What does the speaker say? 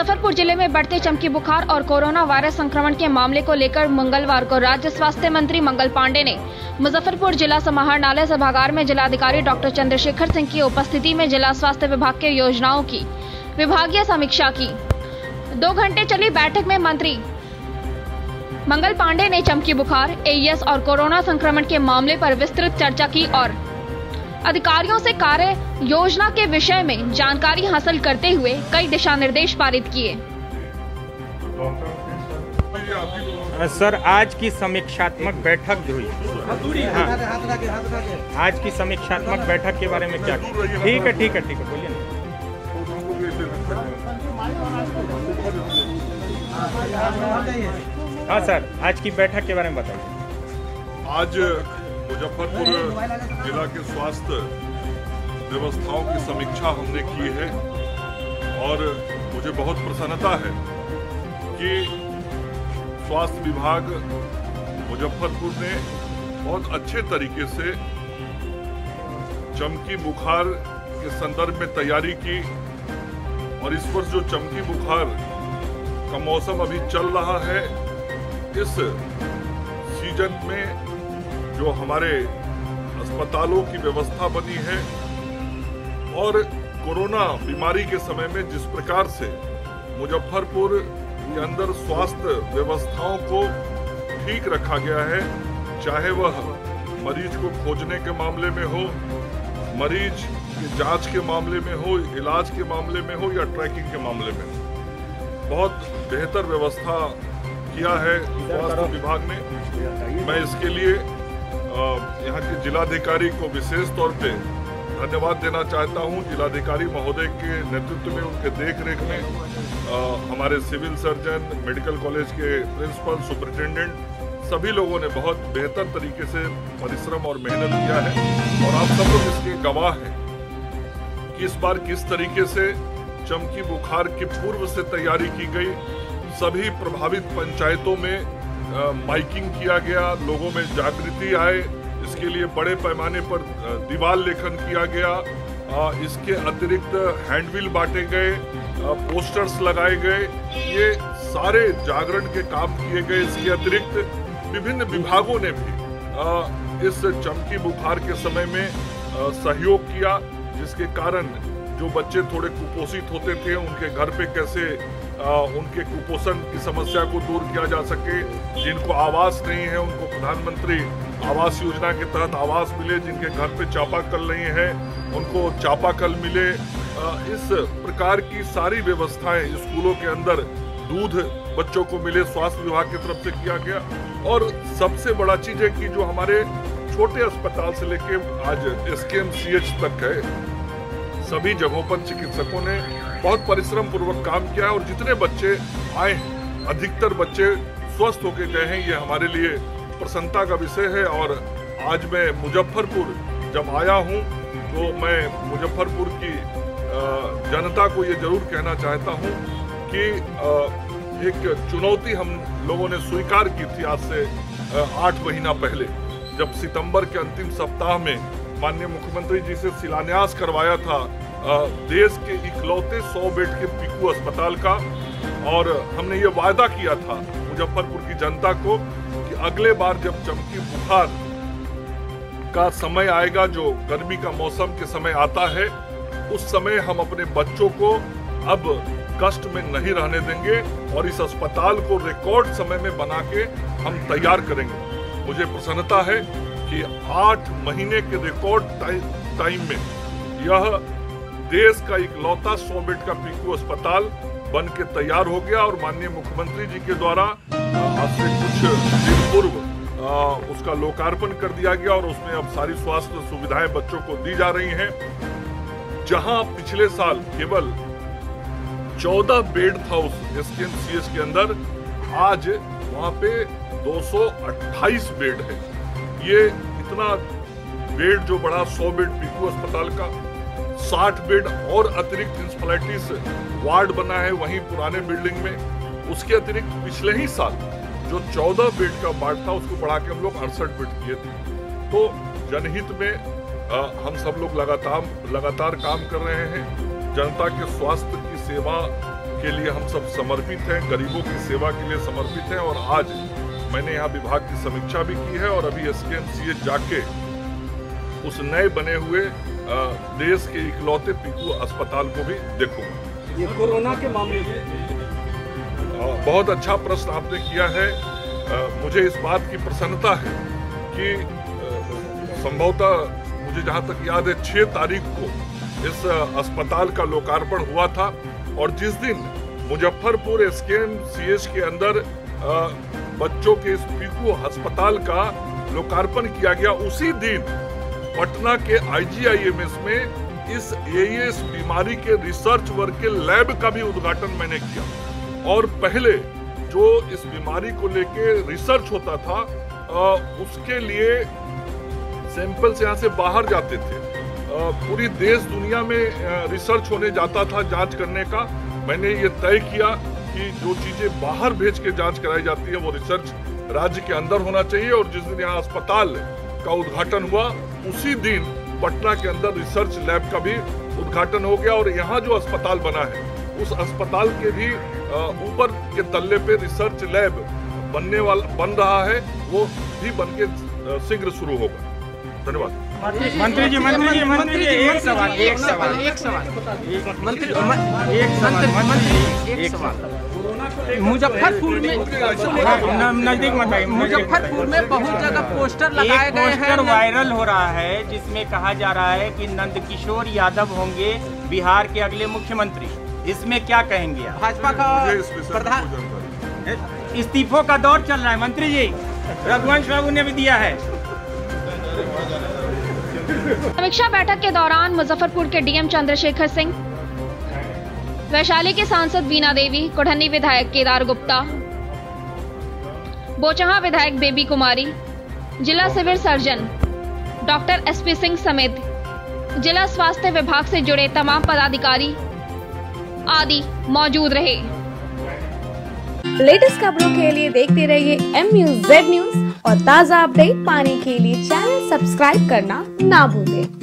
मुजफ्फरपुर जिले में बढ़ते चमकी बुखार और कोरोना वायरस संक्रमण के मामले को लेकर मंगलवार को राज्य स्वास्थ्य मंत्री मंगल पांडे ने मुजफ्फरपुर जिला समाहरणालय सभागार में जिलाधिकारी डॉक्टर चंद्रशेखर सिंह की उपस्थिति में जिला स्वास्थ्य विभाग के योजनाओं की विभागीय समीक्षा की। 2 घंटे चली बैठक में मंत्री मंगल पांडे ने चमकी बुखार, एईएस और कोरोना संक्रमण के मामले पर विस्तृत चर्चा की और अधिकारियों से कार्य योजना के विषय में जानकारी हासिल करते हुए कई दिशा निर्देश पारित किए। सर, आज की समीक्षात्मक बैठक जो हुई, आज की समीक्षात्मक बैठक के बारे में क्या? ठीक है, बोलिए ना। हाँ सर, आज की बैठक के बारे में बताइए। आज मुजफ्फरपुर जिला के स्वास्थ्य व्यवस्थाओं की समीक्षा हमने की है और मुझे बहुत प्रसन्नता है कि स्वास्थ्य विभाग मुजफ्फरपुर ने बहुत अच्छे तरीके से चमकी बुखार के संदर्भ में तैयारी की और इस वर्ष जो चमकी बुखार का मौसम अभी चल रहा है, इस सीजन में जो हमारे अस्पतालों की व्यवस्था बनी है और कोरोना बीमारी के समय में जिस प्रकार से मुजफ्फरपुर के अंदर स्वास्थ्य व्यवस्थाओं को ठीक रखा गया है, चाहे वह मरीज को खोजने के मामले में हो, मरीज की जांच के मामले में हो, इलाज के मामले में हो या ट्रैकिंग के मामले में, बहुत बेहतर व्यवस्था किया है स्वास्थ्य विभाग ने। मैं इसके लिए यहाँ के जिलाधिकारी को विशेष तौर पे धन्यवाद देना चाहता हूँ। जिलाधिकारी महोदय के नेतृत्व में, उनके देखरेख में हमारे सिविल सर्जन, मेडिकल कॉलेज के प्रिंसिपल, सुपरिटेंडेंट, सभी लोगों ने बहुत बेहतर तरीके से परिश्रम और मेहनत किया है और आप सब लोग इसके गवाह हैं कि इस बार किस तरीके से चमकी बुखार की पूर्व से तैयारी की गई। सभी प्रभावित पंचायतों में माइकिंग किया गया, लोगों में जागृति आए, इसके लिए बड़े पैमाने पर दीवार लेखन किया गया। इसके अतिरिक्त हैंडबिल बांटे गए, पोस्टर्स लगाए गए, ये सारे जागरण के काम किए गए। इसके अतिरिक्त विभिन्न विभागों ने भी इस चमकी बुखार के समय में सहयोग किया, जिसके कारण जो बच्चे थोड़े कुपोषित होते थे, उनके घर पे कैसे उनके कुपोषण की समस्या को दूर किया जा सके। जिनको आवास नहीं है, उनको प्रधानमंत्री आवास योजना के तहत आवास मिले। जिनके घर पे चापाकल नहीं है, उनको चापाकल मिले। इस प्रकार की सारी व्यवस्थाएं स्कूलों के अंदर दूध बच्चों को मिले, स्वास्थ्य विभाग की तरफ से किया गया। और सबसे बड़ा चीज है कि जो हमारे छोटे अस्पताल से लेके आज SKMCH तक है, सभी जगहों पर चिकित्सकों ने बहुत परिश्रम पूर्वक काम किया है और जितने बच्चे आए हैं, अधिकतर बच्चे स्वस्थ होकर गए हैं। ये हमारे लिए प्रसन्नता का विषय है। और आज मैं मुजफ्फरपुर जब आया हूँ तो मैं मुजफ्फरपुर की जनता को ये जरूर कहना चाहता हूँ कि एक चुनौती हम लोगों ने स्वीकार की थी आज से 8 महीना पहले, जब सितंबर के अंतिम सप्ताह में माननीय मुख्यमंत्री जी से शिलान्यास करवाया था देश के इकलौते 100 बेड के पीकू अस्पताल का। और हमने ये वायदा किया था मुजफ्फरपुर की जनता को कि अगले बार जब चमकी बुखार का समय आएगा, जो गर्मी का मौसम के समय आता है, उस समय हम अपने बच्चों को अब कष्ट में नहीं रहने देंगे और इस अस्पताल को रिकॉर्ड समय में बना के हम तैयार करेंगे। मुझे प्रसन्नता है कि 8 महीने के रिकॉर्ड टाइम में यह देश का इकलौता 100 बेड का पीकू अस्पताल बन के तैयार हो गया और माननीय मुख्यमंत्री जी के द्वारा आज से कुछ दिन पूर्व उसका लोकार्पण कर दिया गया और उसमें अब सारी स्वास्थ्य सुविधाएं बच्चों को दी जा रही हैं। जहां पिछले साल केवल 14 बेड था उस SKMCH के अंदर, आज वहां पे 228 बेड है। ये इतना बेड जो बड़ा 100 बेड पीकू अस्पताल का, 60 बेड और अतिरिक्त इंस्पेशलिटीज वार्ड बना है वहीं पुराने बिल्डिंग में। उसके अतिरिक्त पिछले ही साल जो 14 बेड का वार्ड था, उसको बढ़ा के हम लोग 68 बेड किए थे। तो जनहित में हम सब लोग लगातार काम कर रहे हैं। जनता के स्वास्थ्य की सेवा के लिए हम सब समर्पित हैं, गरीबों की सेवा के लिए समर्पित हैं। और आज मैंने यहाँ विभाग की समीक्षा भी की है और अभी SKMCH जाके उस नए बने हुए देश के इकलौते पीकू अस्पताल को भी देखूंगा। ये कोरोना के मामले बहुत अच्छा प्रश्न आपने किया है। मुझे इस बात की प्रसन्नता है कि संभवतः मुझे जहां तक याद है 6 तारीख को इस अस्पताल का लोकार्पण हुआ था और जिस दिन मुजफ्फरपुर SKMCH के अंदर बच्चों के इस पीकू अस्पताल का लोकार्पण किया गया, उसी दिन पटना के IGIMS में इस एईएस बीमारी के रिसर्च वर्क के लैब का भी उद्घाटन मैंने किया। और पहले जो इस बीमारी को लेके रिसर्च होता था उसके लिए सैंपल्स यहाँ से बाहर जाते थे, पूरी देश दुनिया में रिसर्च होने जाता था जांच करने का। मैंने ये तय किया कि जो चीजें बाहर भेज के जांच कराई जाती है वो रिसर्च राज्य के अंदर होना चाहिए। और जिस दिन यहाँ अस्पताल का उद्घाटन हुआ उसी दिन पटना के अंदर रिसर्च लैब का भी उद्घाटन हो गया और यहाँ जो अस्पताल बना है उस अस्पताल के भी ऊपर के तल्ले पे रिसर्च लैब बन रहा है, वो भी बन के शीघ्र शुरू होगा। धन्यवाद। मंत्री जी एक सवाल मुजफ्फरपुर में नजदीक मत आइए। मुजफ्फरपुर में बहुत जगह पोस्टर लगाए गए हैं, पोस्टर वायरल हो रहा है जिसमें कहा जा रहा है कि नंदकिशोर यादव होंगे बिहार के अगले मुख्यमंत्री। इसमें क्या कहेंगे आप? भाजपा का प्रधान इस्तीफों का दौर चल रहा है मंत्री जी, रघुवंश बाबू ने भी दिया है। समीक्षा बैठक के दौरान मुजफ्फरपुर के DM चंद्रशेखर सिंह, वैशाली के सांसद बीना देवी, कोढ़नी विधायक केदार गुप्ता, बोचहां विधायक बेबी कुमारी, जिला civil surgeon doctor SP Singh समेत जिला स्वास्थ्य विभाग से जुड़े तमाम पदाधिकारी आदि मौजूद रहे। लेटेस्ट खबरों के लिए देखते रहिए MUZ न्यूज और ताज़ा अपडेट पाने के लिए चैनल सब्सक्राइब करना ना भूलें।